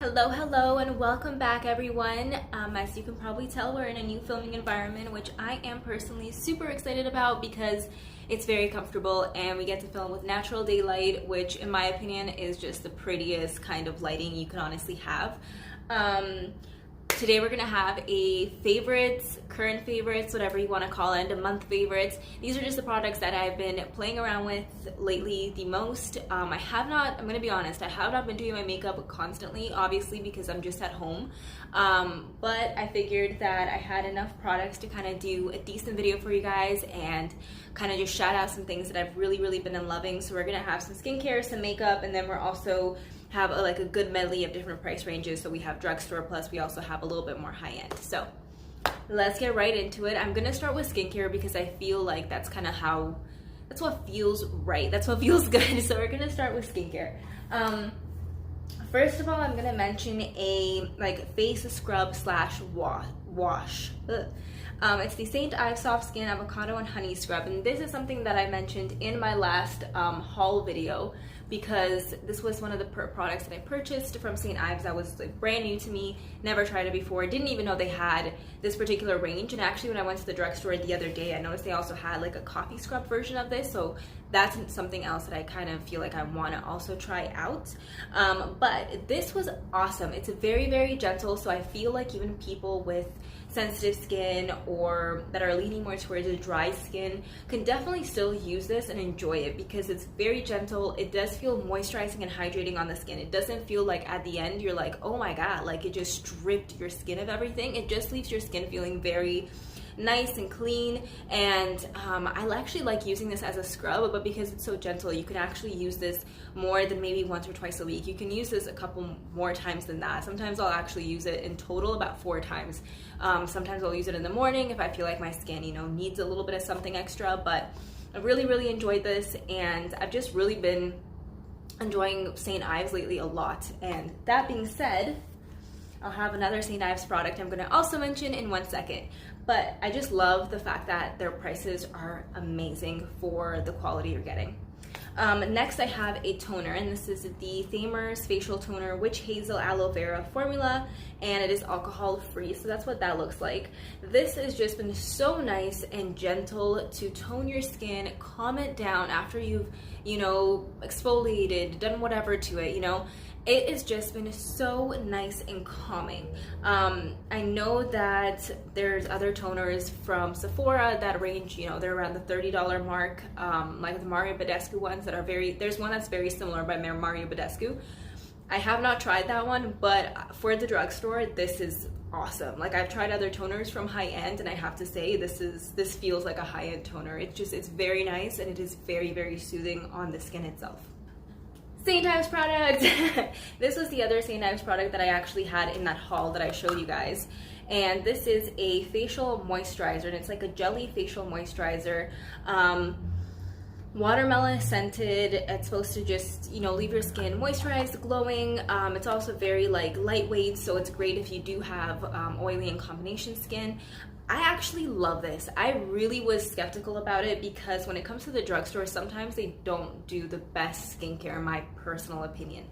Hello, and welcome back, everyone. As you can probably tell, we're in a new filming environment, which I am personally super excited about because it's very comfortable and we get to film with natural daylight, which, in my opinion, is just the prettiest kind of lighting you could honestly have. Today we're gonna have a favorites, current favorites, whatever you want to call it, a month favorites. These are just the products that I've been playing around with lately the most. I'm gonna be honest, I have not been doing my makeup constantly, obviously because I'm just at home. But I figured that I had enough products to kind of do a decent video for you guys and kind of just shout out some things that I've really been loving. So we're gonna have some skincare, some makeup, and then we're also have a good medley of different price ranges. So we have drugstore, plus we also have a little bit more high end. So let's get right into it. I'm gonna start with skincare because I feel like that's what feels right. That's what feels good. So we're gonna start with skincare. First of all, I'm gonna mention a face scrub slash wash. It's the St. Ives Soft Skin Avocado and Honey Scrub, and this is something that I mentioned in my last haul video because this was one of the products that I purchased from St. Ives that was brand new to me, never tried it before, didn't even know they had this particular range. And actually when I went to the drugstore the other day, I noticed they also had a coffee scrub version of this, so that's something else that I kind of feel like I want to also try out. But this was awesome. It's very gentle, so I feel like even people with sensitive skin or that are leaning more towards a dry skin can definitely still use this and enjoy it because it's very gentle. It does feel moisturizing and hydrating on the skin. It doesn't feel like at the end you're like, oh my god, like it just stripped your skin of everything. It just leaves your skin feeling very nice and clean. And I actually like using this as a scrub, but because it's so gentle, you can actually use this more than maybe once or twice a week. You can use this a couple more times than that. Sometimes I'll actually use it in total about 4 times. Sometimes I'll use it in the morning if I feel like my skin, needs a little bit of something extra. But I really enjoyed this, and I've just really been enjoying St. Ives lately a lot. And that being said, I'll have another St. Ives product I'm going to also mention in 1 second. But I just love the fact that their prices are amazing for the quality you're getting. Next I have a toner, and this is the Thermers Facial Toner Witch Hazel Aloe Vera formula, and it is alcohol free, so that's what that looks like. This has just been so nice and gentle to tone your skin, calm it down after you've exfoliated, done whatever to it. It has just been so nice and calming. I know that there's other toners from Sephora that range, they're around the $30 mark, like the Mario Badescu ones that are there's one that's very similar by Mario Badescu. I have not tried that one, but for the drugstore, this is awesome. I've tried other toners from high end, and I have to say this feels like a high end toner. It's very nice, and it is very soothing on the skin itself. St. Ives product. This was the other St. Ives product that I actually had in that haul that I showed you guys. And this is a facial moisturizer, and it's like a jelly facial moisturizer. Watermelon scented. It's supposed to just, leave your skin moisturized, glowing. It's also very lightweight, so it's great if you do have oily and combination skin. I actually love this. I really was skeptical about it because when it comes to the drugstore, sometimes they don't do the best skincare, in my personal opinion.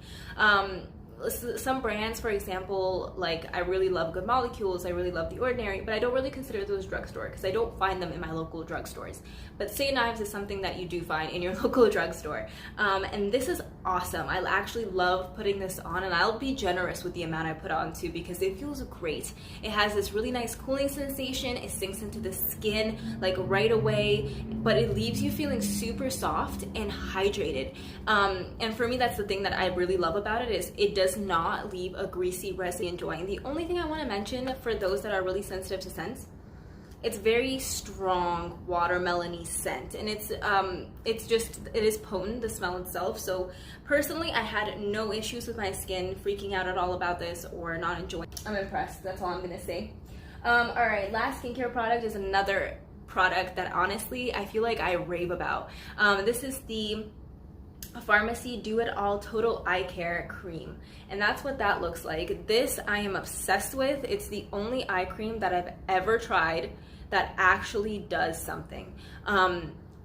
Some brands, for example, I really love Good Molecules, I really love The Ordinary, but I don't really consider those drugstore because I don't find them in my local drugstores. But St. Ives is something that you do find in your local drugstore. And this is awesome. I actually love putting this on, and I'll be generous with the amount I put on too because it feels great. It has this really nice cooling sensation. It sinks into the skin right away, but it leaves you feeling super soft and hydrated. And for me, that's the thing that I really love about it, is it does not leave a greasy residue enjoying. The only thing I want to mention for those that are really sensitive to scents, it's very strong watermelony scent, and it is potent, the smell itself. So personally, I had no issues with my skin freaking out at all about this or not enjoying. I'm impressed, that's all I'm gonna say. All right, last skincare product is another product that honestly I feel like I rave about. This is the Pharmacy Do It All Total Eye Care Cream, and that's what that looks like. This I am obsessed with. It's the only eye cream that I've ever tried that actually does something.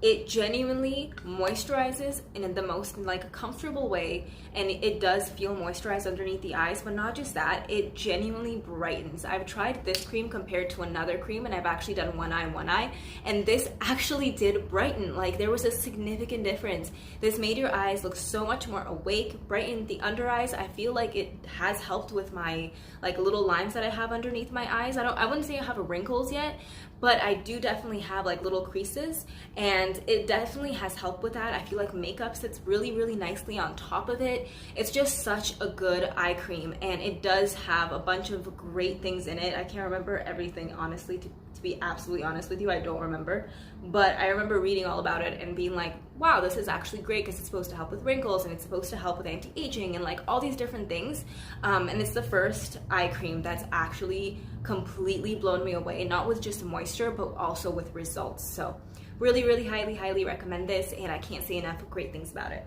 it genuinely moisturizes in the most like comfortable way, and it does feel moisturized underneath the eyes. But not just that, it genuinely brightens. I've tried this cream compared to another cream, and I've actually done one eye, and this actually did brighten. Like, there was a significant difference. This made your eyes look so much more awake, brightened the under eyes. I feel like it has helped with my like little lines that I have underneath my eyes. I wouldn't say I have wrinkles yet, but I do definitely have like little creases, and it definitely has helped with that. I feel like makeup sits really, really nicely on top of it. It's just such a good eye cream, and it does have a bunch of great things in it. I can't remember everything, honestly, to be absolutely honest with you. I don't remember, but I remember reading all about it and being like, wow, this is actually great because it's supposed to help with wrinkles, and it's supposed to help with anti-aging and like all these different things. And it's the first eye cream that's actually completely blown me away, not with just moisture, but also with results. So really, really highly recommend this, and I can't say enough great things about it.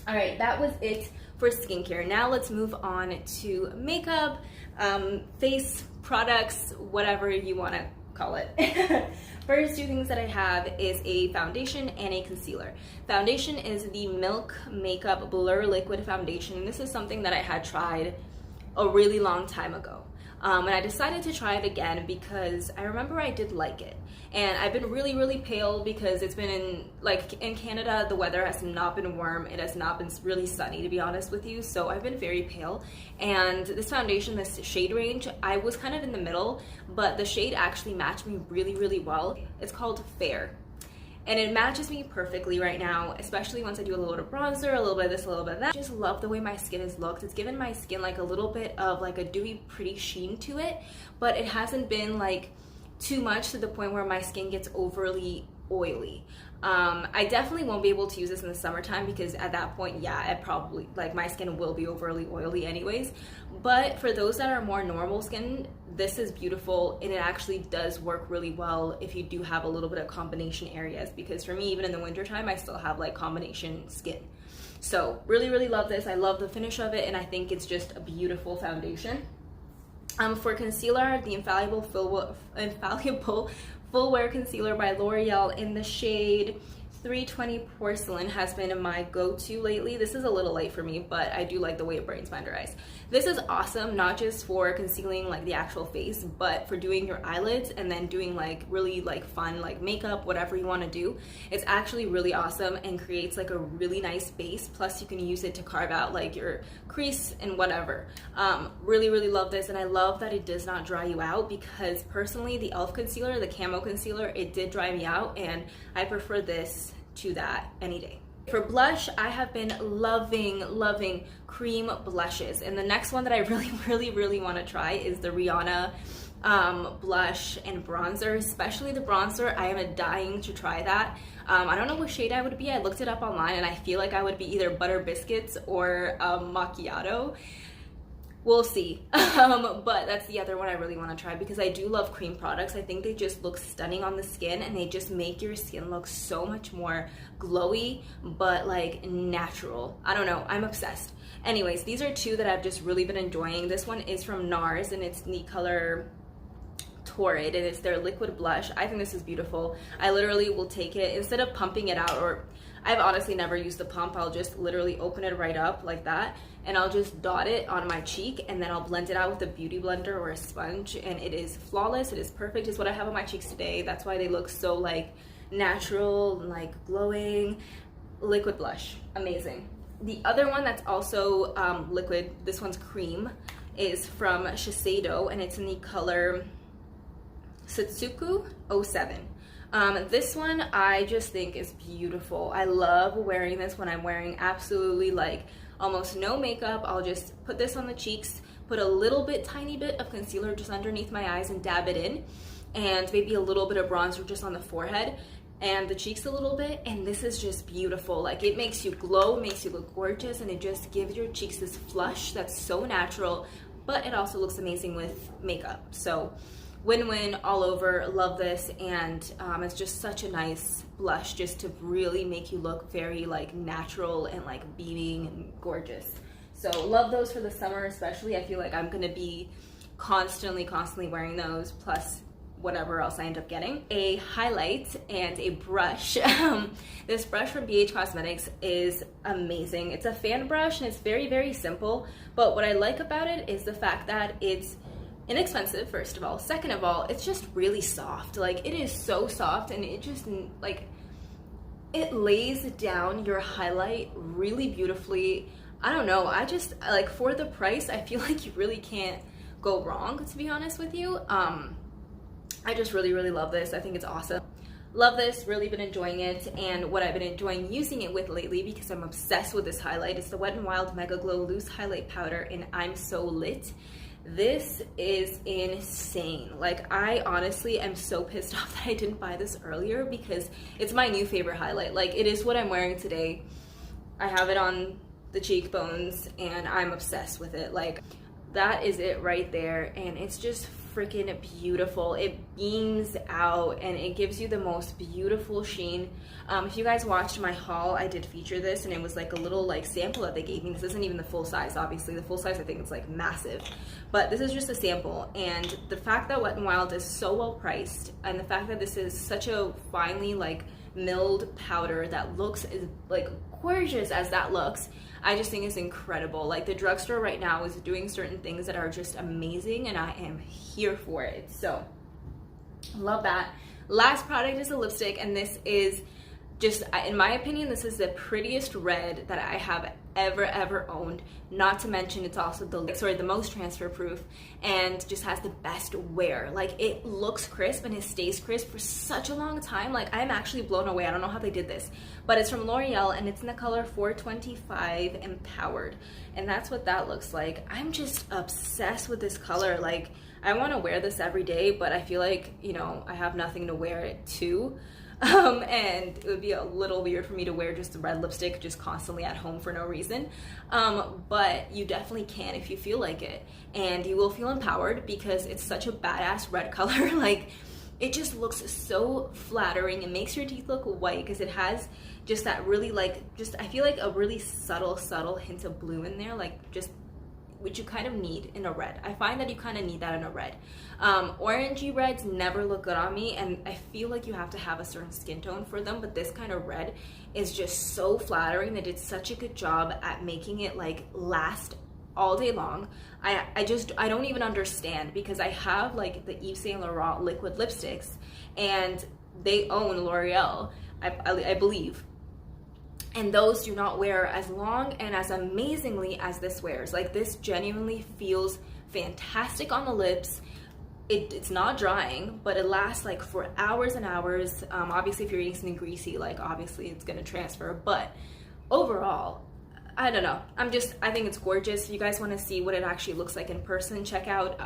All right, that was it for skincare. Now let's move on to makeup, face products, whatever you want to call it. First two things that I have is a foundation and a concealer. Foundation is the Milk Makeup Blur Liquid Foundation. This is something that I had tried a really long time ago. And I decided to try it again because I remember I did like it. And I've been really, really pale because it's been in Canada, the weather has not been warm. It has not been really sunny, to be honest with you. So I've been very pale. And this foundation, this shade range, I was kind of in the middle, but the shade actually matched me really, really well. It's called Fair. And it matches me perfectly right now, especially once I do a little bit of bronzer, a little bit of this, a little bit of that. I just love the way my skin has looked. It's given my skin like a little bit of like a dewy, pretty sheen to it, but it hasn't been like too much to the point where my skin gets overly oily. I definitely won't be able to use this in the summertime because at that point, yeah, it probably, like, my skin will be overly oily anyways. But for those that are more normal skin, this is beautiful, and it actually does work really well if you do have a little bit of combination areas, because for me, even in the wintertime, I still have like combination skin. So really, really love this. I love the finish of it, and I think it's just a beautiful foundation. For concealer, the Infallible Full Wear Concealer by L'Oreal in the shade 320 Porcelain has been my go-to lately. This is a little light for me, but I do like the way it brightens my under eyes. This is awesome, not just for concealing like the actual face, but for doing your eyelids and then doing like really like fun like makeup, whatever you want to do. It's actually really awesome and creates like a really nice base. Plus you can use it to carve out like your crease and whatever. Really, really love this, and I love that it does not dry you out, because personally the e.l.f. concealer, the camo concealer, it did dry me out, and I prefer this to that any day. For blush, I have been loving cream blushes, and the next one that I really want to try is the Rihanna blush and bronzer, especially the bronzer. I am dying to try that. I don't know what shade I would be. I looked it up online, and I feel like I would be either Butter Biscuits or Macchiato. We'll see. But that's the other one I really want to try, because I do love cream products. I think they just look stunning on the skin, and they just make your skin look so much more glowy, but like natural. I don't know, I'm obsessed. Anyways, these are two that I've just really been enjoying. This one is from NARS, and it's the color Torrid, and it's their liquid blush. I think this is beautiful. I literally will take it, instead of pumping it out, or I've honestly never used the pump, I'll just literally open it right up like that, and I'll just dot it on my cheek, and then I'll blend it out with a beauty blender or a sponge, and it is flawless. It is perfect. It's what I have on my cheeks today. That's why they look so like natural, like glowing. Liquid blush, amazing. The other one that's also liquid, this one's cream, is from Shiseido, and it's in the color Satsuku 07. This one I just think is beautiful. I love wearing this when I'm wearing absolutely like almost no makeup. I'll just put this on the cheeks, put a little bit, tiny bit of concealer just underneath my eyes and dab it in, and maybe a little bit of bronzer just on the forehead and the cheeks a little bit, and this is just beautiful. Like, it makes you glow, it makes you look gorgeous, and it just gives your cheeks this flush that's so natural, but it also looks amazing with makeup. So win-win all over. Love this, and it's just such a nice blush just to really make you look very like natural and like beaming and gorgeous. So love those for the summer especially. I feel like I'm gonna be constantly wearing those, plus whatever else I end up getting, a highlight and a brush. This brush from BH Cosmetics is amazing. It's a fan brush and it's very, very simple, but what I like about it is the fact that it's inexpensive, first of all. Second of all, it's just really soft. Like, it is so soft, and it just, like, it lays down your highlight really beautifully. I don't know, I just, like, for the price, I feel like you really can't go wrong, to be honest with you. I just really, really love this. I think it's awesome. Love this, really been enjoying it. And what I've been enjoying using it with lately, because I'm obsessed with this highlight, is the Wet n Wild Mega Glow Loose Highlight Powder in I'm So Lit. This is insane. Like, I honestly am so pissed off that I didn't buy this earlier, because it's my new favorite highlight. Like, it is what I'm wearing today. I have it on the cheekbones and I'm obsessed with it. Like, that is it right there, and it's just freaking beautiful. It beams out and it gives you the most beautiful sheen. If you guys watched my haul, I did feature this, and it was like a little like sample that they gave me. This isn't even the full size, obviously. The full size, I think it's like massive, but this is just a sample. And the fact that Wet n Wild is so well priced, and the fact that this is such a finely like milled powder that looks as like gorgeous as that looks, I just think it's incredible. Like, the drugstore right now is doing certain things that are just amazing, and I am here for it. So love that. Last product is a lipstick, and this is just, in my opinion, this is the prettiest red that I have ever owned. Not to mention, it's also the most transfer proof, and just has the best wear. Like, it looks crisp and it stays crisp for such a long time. Like, I'm actually blown away. I don't know how they did this, but it's from L'Oreal, and it's in the color 425 Empowered, and that's what that looks like. I'm just obsessed with this color. Like, I want to wear this every day, but I feel like, you know, I have nothing to wear it to. And it would be a little weird for me to wear just a red lipstick just constantly at home for no reason. But you definitely can if you feel like it, and you will feel empowered because it's such a badass red color. Like, it just looks so flattering. It makes your teeth look white because it has just that really like, just, I feel like a really subtle hint of blue in there, like just, which you kind of need in a red. I find that you kind of need that in a red. Orangey reds never look good on me, and I feel like you have to have a certain skin tone for them, but this kind of red is just so flattering. They did such a good job at making it like last all day long. I don't even understand, because I have like the Yves Saint Laurent liquid lipsticks, and they own L'Oreal, I believe. And those do not wear as long and as amazingly as this wears. Like, this genuinely feels fantastic on the lips. It's not drying, but it lasts like for hours and hours. Obviously, if you're eating something greasy, like, obviously it's gonna transfer, but overall, I don't know. I think it's gorgeous. If you guys wanna see what it actually looks like in person, check out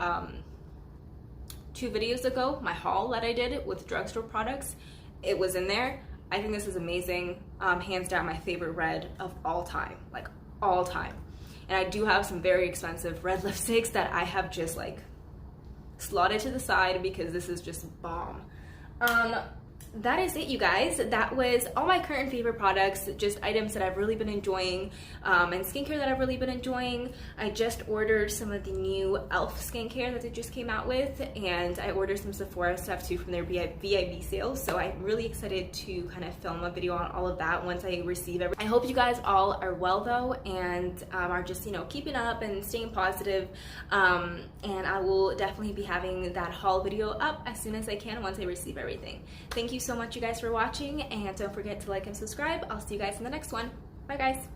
2 videos ago, my haul that I did with drugstore products. It was in there. I think this is amazing. Hands down my favorite red of all time, like all time. And I do have some very expensive red lipsticks that I have just like slotted to the side because this is just bomb. That is it, you guys. That was all my current favorite products, just items that I've really been enjoying, and skincare that I've really been enjoying. I just ordered some of the new e.l.f. skincare that they just came out with, and I ordered some Sephora stuff too from their VIB sales, so I'm really excited to kind of film a video on all of that once I receive it. I hope you guys all are well though, and are just, you know, keeping up and staying positive, and I will definitely be having that haul video up as soon as I can once I receive everything. Thank you so much, you guys, for watching, and don't forget to like and subscribe. I'll see you guys in the next one. Bye, guys.